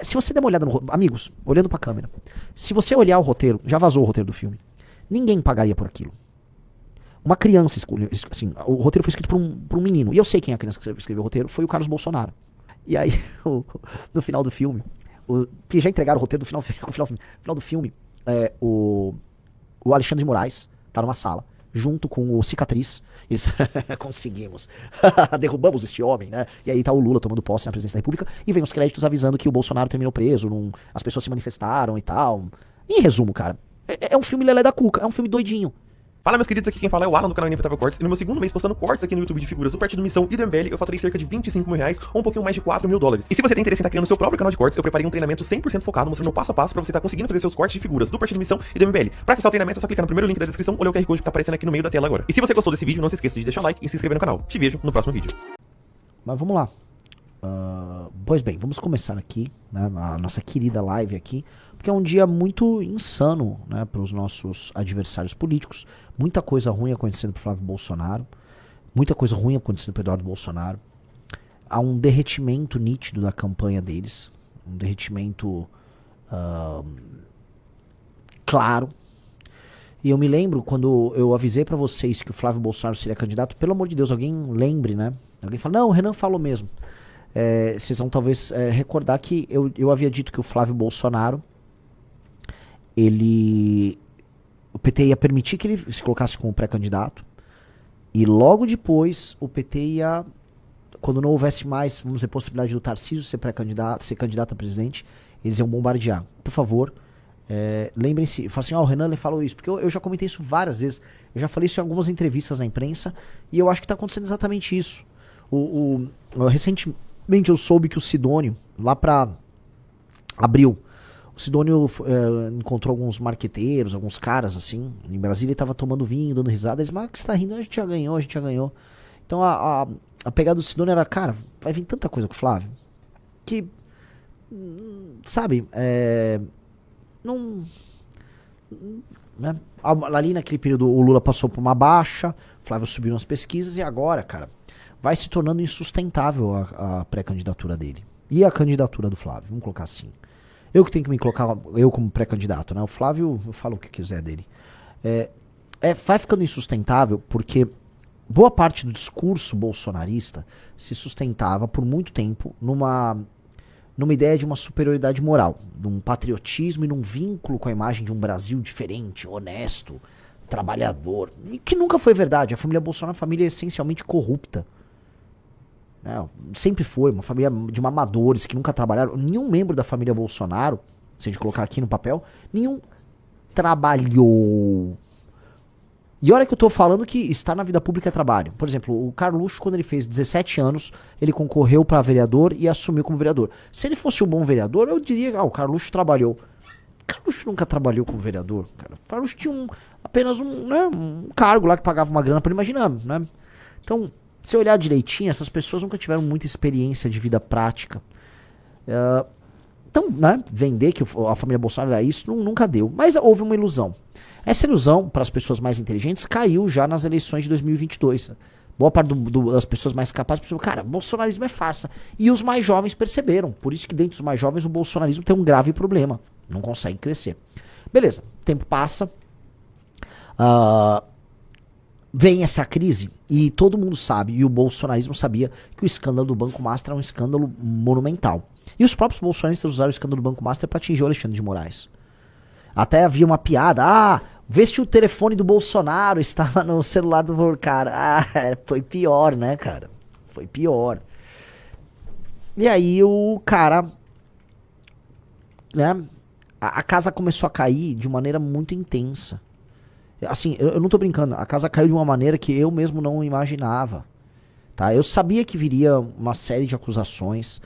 Se você der uma olhada no amigos, olhando pra câmera, se você olhar o roteiro, já vazou o roteiro do filme, ninguém pagaria por aquilo. Uma criança escolheu, assim, o roteiro foi escrito por um menino, e eu sei quem é a criança que escreveu o roteiro, foi o Carlos Bolsonaro. E aí, no final do filme, que já entregaram o roteiro do final do filme, o Alexandre de Moraes tá numa sala, junto com o Cicatriz. Eles conseguimos, derrubamos este homem, né? E aí tá o Lula tomando posse na presidência da República e vem os créditos avisando que o Bolsonaro terminou preso, as pessoas se manifestaram e tal. Em resumo, cara, é um filme lelé da cuca, é um filme doidinho. Fala, meus queridos, aqui quem fala é o Alan do canal Inevitável Cortes, e no meu segundo mês postando cortes aqui no YouTube de figuras do Partido Missão e do MBL, eu faturei cerca de 25 mil reais ou um pouquinho mais de 4 mil dólares. E se você tem interesse em estar criando seu próprio canal de cortes, eu preparei um treinamento 100% focado, mostrando passo a passo pra você estar conseguindo fazer seus cortes de figuras do Partido Missão e do MBL. Pra acessar o treinamento é só clicar no primeiro link da descrição ou ler o QR Code que tá aparecendo aqui no meio da tela agora. E se você gostou desse vídeo, não se esqueça de deixar o like e se inscrever no canal. Te vejo no próximo vídeo. Mas vamos lá. Pois bem, vamos começar aqui, né, a nossa querida live aqui, porque é um dia muito insano, né, para os nossos adversários políticos. Muita coisa ruim acontecendo pro Flávio Bolsonaro, muita coisa ruim acontecendo pro Eduardo Bolsonaro. Há um derretimento nítido da campanha deles, um derretimento claro. E eu me lembro quando eu avisei pra vocês que o Flávio Bolsonaro seria candidato, pelo amor de Deus, alguém lembre, né? Alguém fala, não, o Renan falou mesmo. Vocês vão talvez recordar que eu havia dito que o Flávio Bolsonaro, o PT ia permitir que ele se colocasse como pré-candidato, e logo depois o PT ia, quando não houvesse mais, vamos dizer, possibilidade do Tarcísio ser pré-candidato, ser candidato a presidente, eles iam bombardear. Por favor, lembrem-se, fala assim, o Renan ele falou isso, porque eu já comentei isso várias vezes, eu já falei isso em algumas entrevistas na imprensa, e eu acho que está acontecendo exatamente isso. Recentemente eu soube que o Sidônio, lá pra abril, o Sidônio encontrou alguns marqueteiros, alguns caras assim, em Brasília, ele tava tomando vinho, dando risada, eles, mas que você tá rindo? A gente já ganhou. Então a pegada do Sidônio era, cara, vai vir tanta coisa com o Flávio, que, sabe, não... Né? Ali naquele período o Lula passou por uma baixa, o Flávio subiu nas pesquisas e agora, cara, vai se tornando insustentável a pré-candidatura dele. E a candidatura do Flávio, vamos colocar assim. Eu que tenho que me colocar, eu como pré-candidato, né? O Flávio, eu falo o que quiser dele. Vai ficando insustentável porque boa parte do discurso bolsonarista se sustentava por muito tempo numa ideia de uma superioridade moral, de um patriotismo e num vínculo com a imagem de um Brasil diferente, honesto, trabalhador. E que nunca foi verdade. A família Bolsonaro é uma família essencialmente corrupta. Sempre foi uma família de mamadores que nunca trabalharam. Nenhum membro da família Bolsonaro, se a gente colocar aqui no papel, nenhum trabalhou. E olha que eu tô falando que estar na vida pública é trabalho. Por exemplo, o Carluxo, quando ele fez 17 anos, ele concorreu para vereador e assumiu como vereador. Se ele fosse um bom vereador, eu diria, o Carluxo trabalhou. O Carluxo nunca trabalhou como vereador, cara. O Carluxo tinha apenas um cargo lá que pagava uma grana para ele, imaginar, né? Então, se eu olhar direitinho, essas pessoas nunca tiveram muita experiência de vida prática. Então, né, vender que a família Bolsonaro era isso, nunca deu. Mas houve uma ilusão. Essa ilusão, para as pessoas mais inteligentes, caiu já nas eleições de 2022. Boa parte das pessoas mais capazes perceberam, cara, bolsonarismo é farsa. E os mais jovens perceberam. Por isso que dentro dos mais jovens o bolsonarismo tem um grave problema. Não consegue crescer. Beleza, o tempo passa. Vem essa crise e todo mundo sabe, e o bolsonarismo sabia, que o escândalo do Banco Master é um escândalo monumental. E os próprios bolsonaristas usaram o escândalo do Banco Master para atingir o Alexandre de Moraes. Até havia uma piada, vê se o telefone do Bolsonaro estava no celular do cara. Foi pior, né, cara? Foi pior. E aí o cara, né, a casa começou a cair de maneira muito intensa. Assim, eu não tô brincando, a casa caiu de uma maneira que eu mesmo não imaginava, tá? Eu sabia que viria uma série de acusações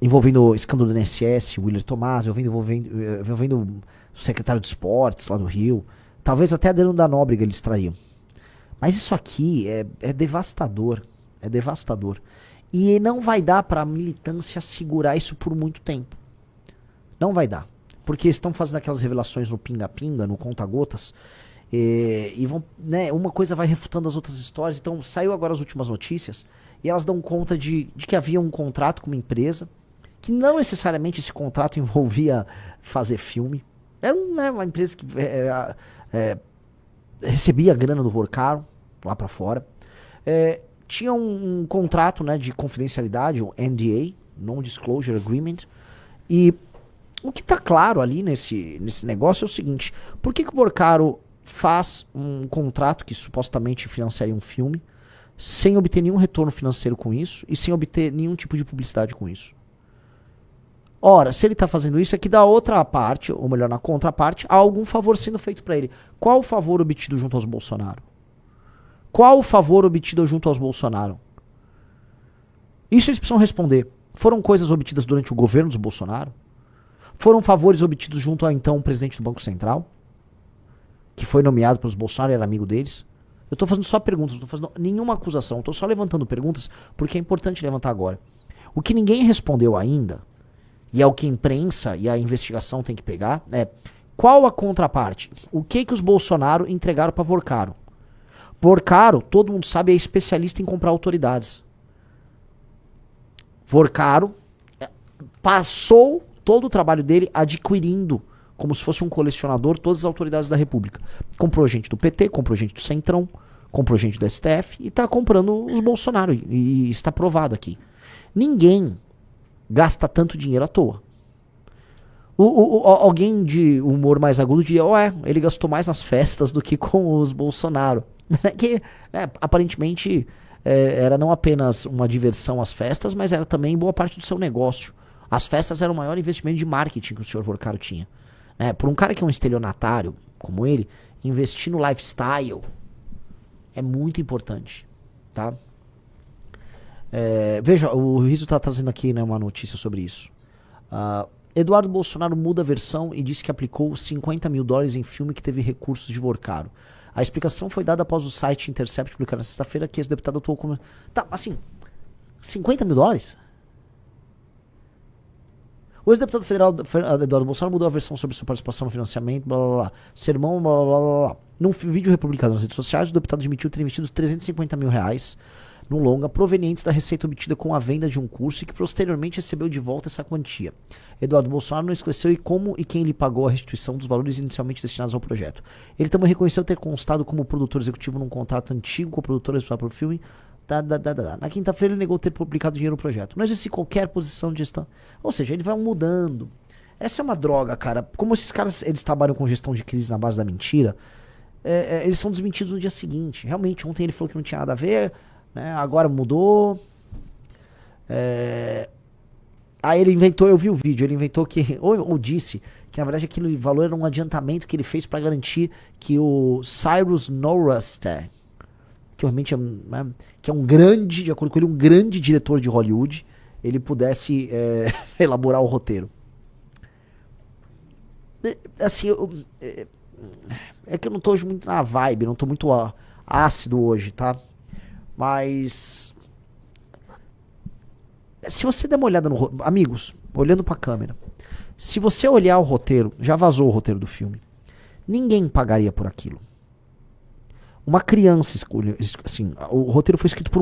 envolvendo o escândalo do INSS, o Willer Tomás, envolvendo o secretário de esportes lá do Rio, talvez até a Adriano da Nóbrega eles traíam. Mas isso aqui é devastador, E não vai dar pra militância segurar isso por muito tempo. Não vai dar. Porque estão fazendo aquelas revelações no pinga-pinga, no conta-gotas, e vão, né, uma coisa vai refutando as outras histórias. Então saiu agora as últimas notícias, e elas dão conta de que havia um contrato com uma empresa, que não necessariamente esse contrato envolvia fazer filme. Era uma empresa que recebia a grana do Vorkaro, lá pra fora. Tinha um contrato, né, de confidencialidade, o NDA, Non-Disclosure Agreement. E o que tá claro ali nesse negócio é o seguinte: por que o Vorkaro faz um contrato que supostamente financiaria um filme sem obter nenhum retorno financeiro com isso e sem obter nenhum tipo de publicidade com isso? Ora, se ele está fazendo isso, é que da outra parte, ou melhor, na contraparte, há algum favor sendo feito para ele. Qual o favor obtido junto aos Bolsonaro? Qual o favor obtido junto aos Bolsonaro? Isso eles precisam responder. Foram coisas obtidas durante o governo dos Bolsonaro? Foram favores obtidos junto ao então presidente do Banco Central? Que foi nomeado pelos Bolsonaro e era amigo deles? Eu estou fazendo só perguntas, não estou fazendo nenhuma acusação. Estou só levantando perguntas porque é importante levantar agora. O que ninguém respondeu ainda, e é o que a imprensa e a investigação tem que pegar, é qual a contraparte? O que os Bolsonaro entregaram para Vorkaro? Vorkaro, todo mundo sabe, é especialista em comprar autoridades. Vorkaro passou todo o trabalho dele adquirindo, como se fosse um colecionador, todas as autoridades da República. Comprou gente do PT, comprou gente do Centrão, comprou gente do STF e está comprando os Bolsonaro. E está provado aqui. Ninguém gasta tanto dinheiro à toa. Alguém de humor mais agudo diria, ele gastou mais nas festas do que com os Bolsonaro. Que, aparentemente, era não apenas uma diversão às festas, mas era também boa parte do seu negócio. As festas eram o maior investimento de marketing que o senhor Vorkaro tinha. Por um cara que é um estelionatário como ele, investir no lifestyle é muito importante, tá? Veja, o Rizzo está trazendo aqui, né, uma notícia sobre isso. Eduardo Bolsonaro muda a versão e disse que aplicou $50 mil em filme que teve recursos de Vorkaro. A explicação foi dada após o site Intercept publicar na sexta-feira que esse deputado atuou como... Tá, assim, $50 mil? O ex-deputado federal Eduardo Bolsonaro mudou a versão sobre sua participação no financiamento, blá blá blá. Sermão, blá blá blá blá. Num vídeo republicado nas redes sociais, o deputado admitiu ter investido $350 mil num longa provenientes da receita obtida com a venda de um curso e que posteriormente recebeu de volta essa quantia. Eduardo Bolsonaro não esclareceu como e quem lhe pagou a restituição dos valores inicialmente destinados ao projeto. Ele também reconheceu ter constado como produtor executivo num contrato antigo com a produtora responsável pelo filme. Na quinta-feira ele negou ter publicado dinheiro no projeto. Não existe qualquer posição de gestão. Ou seja, ele vai mudando. Essa é uma droga, cara. Como esses caras eles trabalham com gestão de crise na base da mentira, eles são desmentidos no dia seguinte. Realmente, ontem ele falou que não tinha nada a ver, né? Agora mudou. Aí ele inventou, eu vi o vídeo, ele inventou que, ou disse, que na verdade aquele valor era um adiantamento que ele fez para garantir que o Cyrus Norrester, que realmente que é um grande, de acordo com ele, um grande diretor de Hollywood, ele pudesse elaborar o roteiro. Assim, é que eu não tô hoje muito na vibe, não tô muito ácido hoje, tá? Mas se você der uma olhada no... Amigos, olhando pra câmera, se você olhar o roteiro, já vazou o roteiro do filme, ninguém pagaria por aquilo. Uma criança escolheu, assim, o roteiro foi escrito por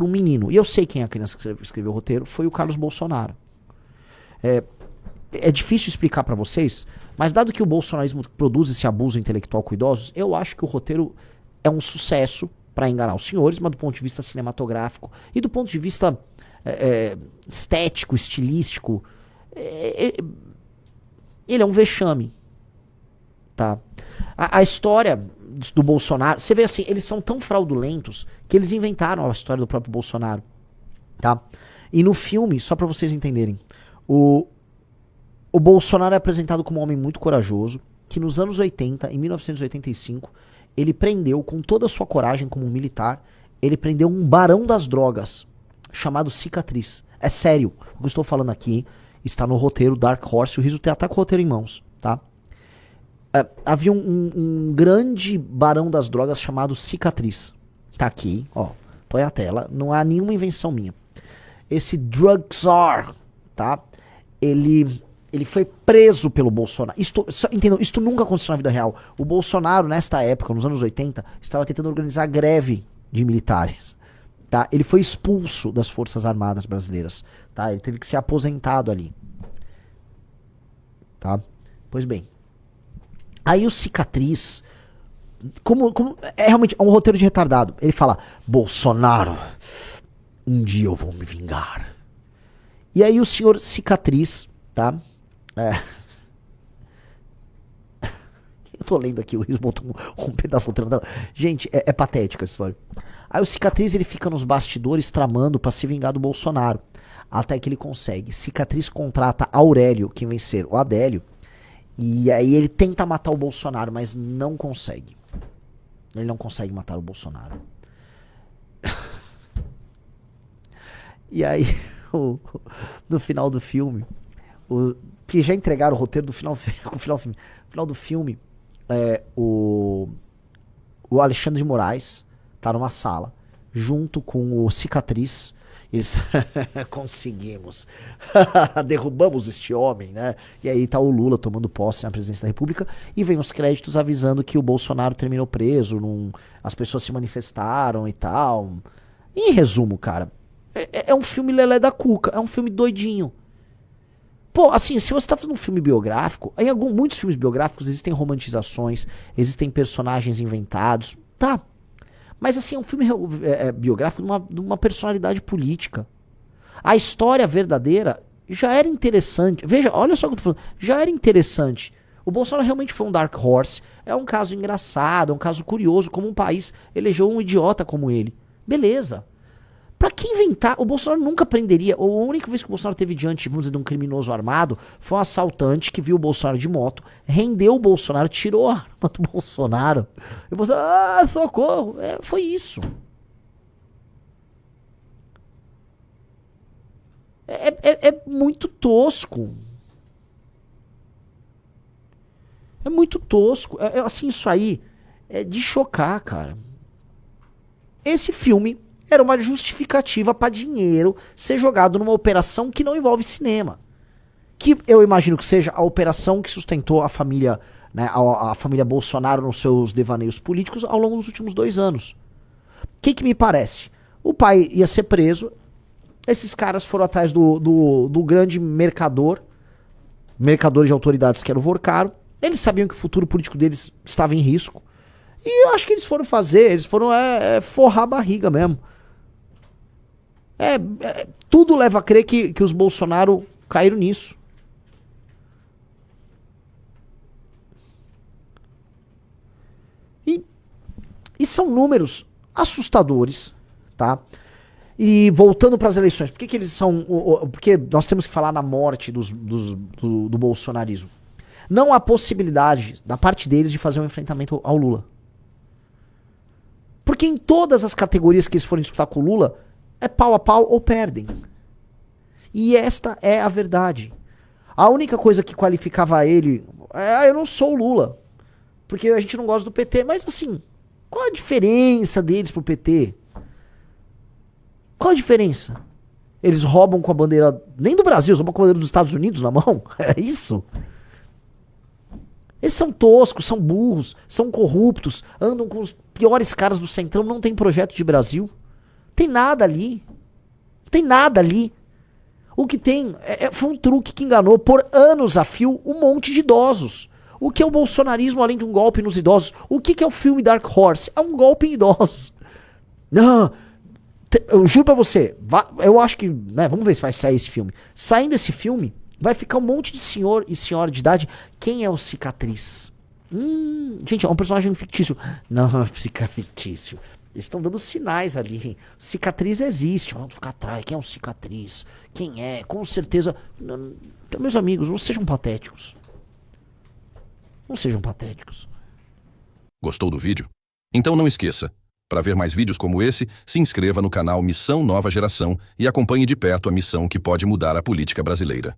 um menino, e eu sei quem é a criança que escreveu o roteiro, foi o Carlos Bolsonaro. É difícil explicar pra vocês, mas dado que o bolsonarismo produz esse abuso intelectual com idosos, eu acho que o roteiro é um sucesso pra enganar os senhores, mas do ponto de vista cinematográfico e do ponto de vista estético, estilístico, ele é um vexame, tá? A história do Bolsonaro, você vê assim, eles são tão fraudulentos que eles inventaram a história do próprio Bolsonaro, tá? E no filme, só pra vocês entenderem, o Bolsonaro é apresentado como um homem muito corajoso, que nos anos 80, em 1985, ele prendeu, com toda a sua coragem como um militar, ele prendeu um barão das drogas, chamado Cicatriz. É sério, o que eu estou falando aqui está no roteiro Dark Horse, o Rizzo tem até com o roteiro em mãos, tá? Havia um grande barão das drogas chamado Cicatriz. Tá aqui, ó, põe a tela, não há nenhuma invenção minha. Esse drug czar, tá? Ele foi preso pelo Bolsonaro. Entendam, isto nunca aconteceu na vida real. O Bolsonaro, nesta época, nos anos 80, estava tentando organizar greve de militares. tá? Ele foi expulso das Forças Armadas Brasileiras, tá? Ele teve que ser aposentado ali, tá? Pois bem, aí o Cicatriz, como é realmente um roteiro de retardado, ele fala, Bolsonaro, um dia eu vou me vingar. E aí o senhor Cicatriz, tá? Eu tô lendo aqui, o Rios botou um pedaço do gente, é patética essa história. Aí o Cicatriz, ele fica nos bastidores tramando pra se vingar do Bolsonaro. Até que ele consegue. Cicatriz contrata Aurélio, que vem ser o Adélio. E aí ele tenta matar o Bolsonaro, mas não consegue. Ele não consegue matar o Bolsonaro. E aí, no final do filme, que já entregaram o roteiro do final do filme, o Alexandre de Moraes tá numa sala, junto com o Cicatriz. Eles conseguimos, derrubamos este homem, né? E aí tá o Lula tomando posse na presidência da República e vem os créditos avisando que o Bolsonaro terminou preso, as pessoas se manifestaram e tal. Em resumo, cara, é um filme lelé da cuca, é um filme doidinho. Pô, assim, se você tá fazendo um filme biográfico, em muitos filmes biográficos existem romantizações, existem personagens inventados, tá? Mas assim, é um filme biográfico de uma personalidade política. A história verdadeira já era interessante. Veja, olha só o que eu tô falando. Já era interessante. O Bolsonaro realmente foi um dark horse. É um caso engraçado, é um caso curioso, como um país elegeu um idiota como ele. Beleza. Pra que inventar? O Bolsonaro nunca prenderia. A única vez que o Bolsonaro teve diante, vamos dizer, de um criminoso armado, foi um assaltante que viu o Bolsonaro de moto, rendeu o Bolsonaro, tirou a arma do Bolsonaro. E o Bolsonaro, socorro. Foi isso. É muito tosco. É muito tosco. Assim, isso aí é de chocar, cara. Esse filme era uma justificativa para dinheiro ser jogado numa operação que não envolve cinema. Que eu imagino que seja a operação que sustentou a família, né, a família Bolsonaro nos seus devaneios políticos ao longo dos últimos 2 anos. O que me parece? O pai ia ser preso, esses caras foram atrás do grande mercador de autoridades que era o Vorcaro. Eles sabiam que o futuro político deles estava em risco. E eu acho que eles foram forrar a barriga mesmo. Tudo leva a crer que os Bolsonaro caíram nisso. E são números assustadores, tá? E voltando para as eleições, por que eles são... Porque nós temos que falar na morte do bolsonarismo. Não há possibilidade da parte deles de fazer um enfrentamento ao Lula. Porque em todas as categorias que eles forem disputar com o Lula, é pau a pau ou perdem. E esta é a verdade. A única coisa que qualificava ele eu não sou o Lula. Porque a gente não gosta do PT. Mas assim, qual a diferença deles pro PT? Qual a diferença? Eles roubam com a bandeira, nem do Brasil, eles roubam com a bandeira dos Estados Unidos na mão? É isso? Eles são toscos, são burros, são corruptos, andam com os piores caras do Centrão, não tem projeto de Brasil. Tem nada ali. Tem nada ali. O que tem foi um truque que enganou por anos a fio um monte de idosos. O que é o bolsonarismo além de um golpe nos idosos? O que é o filme Dark Horse? É um golpe em idosos. Não, eu juro pra você, eu acho que, né, vamos ver se vai sair esse filme. Saindo esse filme, vai ficar um monte de senhor e senhora de idade. Quem é o Cicatriz? Gente, é um personagem fictício. Não, fica fictício. Eles estão dando sinais ali. Cicatriz existe. Vamos ficar atrás. Quem é o Cicatriz? Quem é? Com certeza. Não, meus amigos, não sejam patéticos. Não sejam patéticos. Gostou do vídeo? Então não esqueça. Para ver mais vídeos como esse, se inscreva no canal Missão Nova Geração e acompanhe de perto a missão que pode mudar a política brasileira.